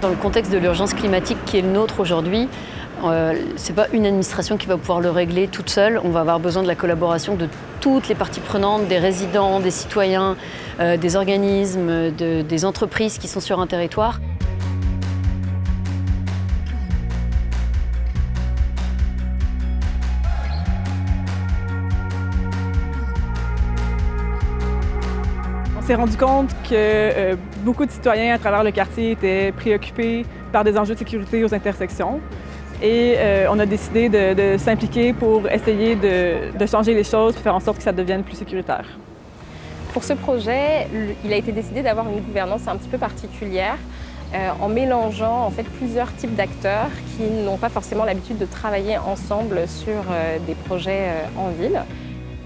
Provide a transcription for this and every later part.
Dans le contexte de l'urgence climatique qui est le nôtre aujourd'hui, ce n'est pas une administration qui va pouvoir le régler toute seule. On va avoir besoin de la collaboration de toutes les parties prenantes, des résidents, des citoyens, des organismes, des entreprises qui sont sur un territoire. On s'est rendu compte que beaucoup de citoyens à travers le quartier étaient préoccupés par des enjeux de sécurité aux intersections. Et on a décidé de s'impliquer pour essayer de changer les choses et faire en sorte que ça devienne plus sécuritaire. Pour ce projet, il a été décidé d'avoir une gouvernance un petit peu particulière en mélangeant en fait, plusieurs types d'acteurs qui n'ont pas forcément l'habitude de travailler ensemble sur des projets en ville.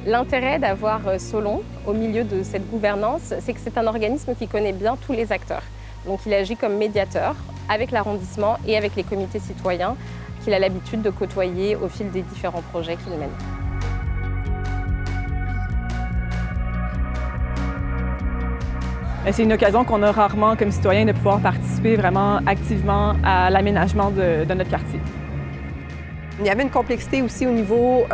L'intérêt d'avoir Solon au milieu de cette gouvernance, c'est que c'est un organisme qui connaît bien tous les acteurs. Donc il agit comme médiateur avec l'arrondissement et avec les comités citoyens qu'il a l'habitude de côtoyer au fil des différents projets qu'il mène. C'est une occasion qu'on a rarement comme citoyen de pouvoir participer vraiment activement à l'aménagement de notre quartier. Il y avait une complexité aussi au niveau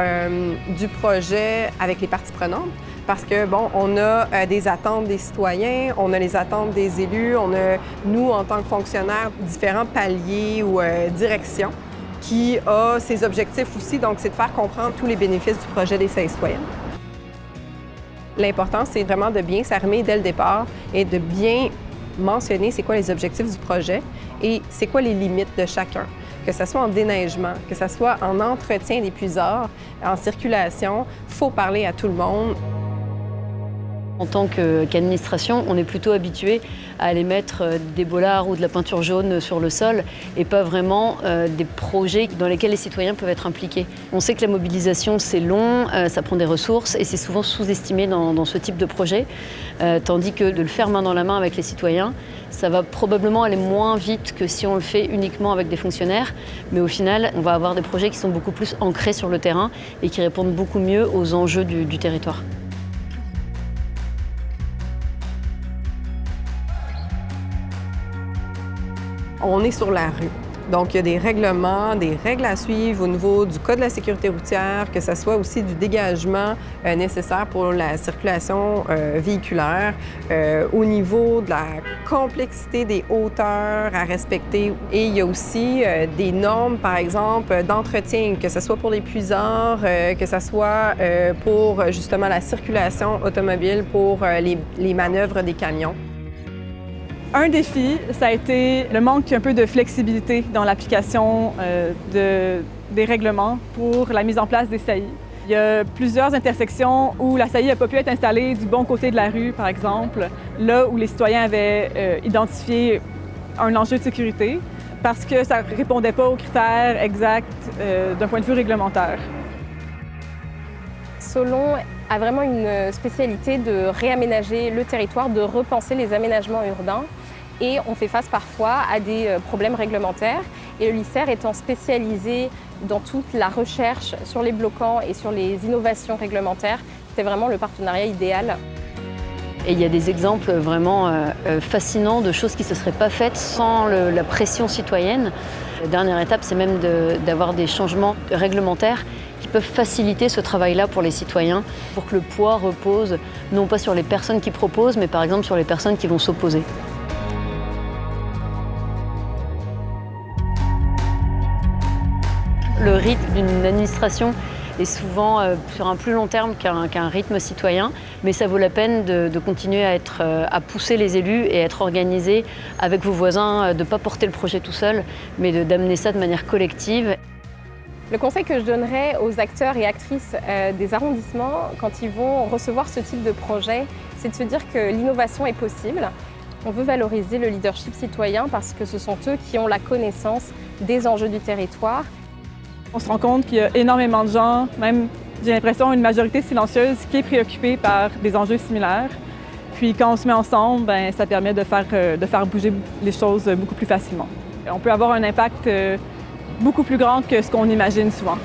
du projet avec les parties prenantes parce que, bon, on a des attentes des citoyens, on a les attentes des élus, on a, nous, en tant que fonctionnaires, différents paliers ou directions qui a ses objectifs aussi, donc c'est de faire comprendre tous les bénéfices du projet des citoyens. L'important, c'est vraiment de bien s'armer dès le départ et de bien mentionner c'est quoi les objectifs du projet et c'est quoi les limites de chacun. Que ce soit en déneigement, que ce soit en entretien des puisards, en circulation, il faut parler à tout le monde. En tant qu'administration, on est plutôt habitué à aller mettre des bollards ou de la peinture jaune sur le sol et pas vraiment des projets dans lesquels les citoyens peuvent être impliqués. On sait que la mobilisation, c'est long, ça prend des ressources et c'est souvent sous-estimé dans ce type de projet, tandis que de le faire main dans la main avec les citoyens, ça va probablement aller moins vite que si on le fait uniquement avec des fonctionnaires, mais au final, on va avoir des projets qui sont beaucoup plus ancrés sur le terrain et qui répondent beaucoup mieux aux enjeux du territoire. On est sur la rue. Donc, il y a des règlements, des règles à suivre au niveau du Code de la sécurité routière, que ce soit aussi du dégagement nécessaire pour la circulation véhiculaire, au niveau de la complexité des hauteurs à respecter. Et il y a aussi des normes, par exemple, d'entretien, que ce soit pour les puisards, que ce soit pour justement la circulation automobile, pour les manœuvres des camions. Un défi, ça a été le manque un peu de flexibilité dans l'application des règlements pour la mise en place des saillies. Il y a plusieurs intersections où la saillie n'a pas pu être installée du bon côté de la rue, par exemple, là où les citoyens avaient identifié un enjeu de sécurité, parce que ça ne répondait pas aux critères exacts d'un point de vue réglementaire. Solon a vraiment une spécialité de réaménager le territoire, de repenser les aménagements urbains. Et on fait face parfois à des problèmes réglementaires. Et le LICER étant spécialisé dans toute la recherche sur les bloquants et sur les innovations réglementaires, c'était vraiment le partenariat idéal. Et il y a des exemples vraiment fascinants de choses qui ne se seraient pas faites sans la pression citoyenne. La dernière étape, c'est même d'avoir des changements réglementaires qui peuvent faciliter ce travail-là pour les citoyens, pour que le poids repose non pas sur les personnes qui proposent, mais par exemple sur les personnes qui vont s'opposer. Le rythme d'une administration est souvent sur un plus long terme qu'un rythme citoyen, mais ça vaut la peine de continuer à pousser les élus et à être organisé avec vos voisins, de ne pas porter le projet tout seul, mais d'amener ça de manière collective. Le conseil que je donnerais aux acteurs et actrices des arrondissements quand ils vont recevoir ce type de projet, c'est de se dire que l'innovation est possible. On veut valoriser le leadership citoyen parce que ce sont eux qui ont la connaissance des enjeux du territoire. On se rend compte qu'il y a énormément de gens, même j'ai l'impression une majorité silencieuse, qui est préoccupée par des enjeux similaires. Puis quand on se met ensemble, ça permet de faire bouger les choses beaucoup plus facilement. On peut avoir un impact beaucoup plus grand que ce qu'on imagine souvent.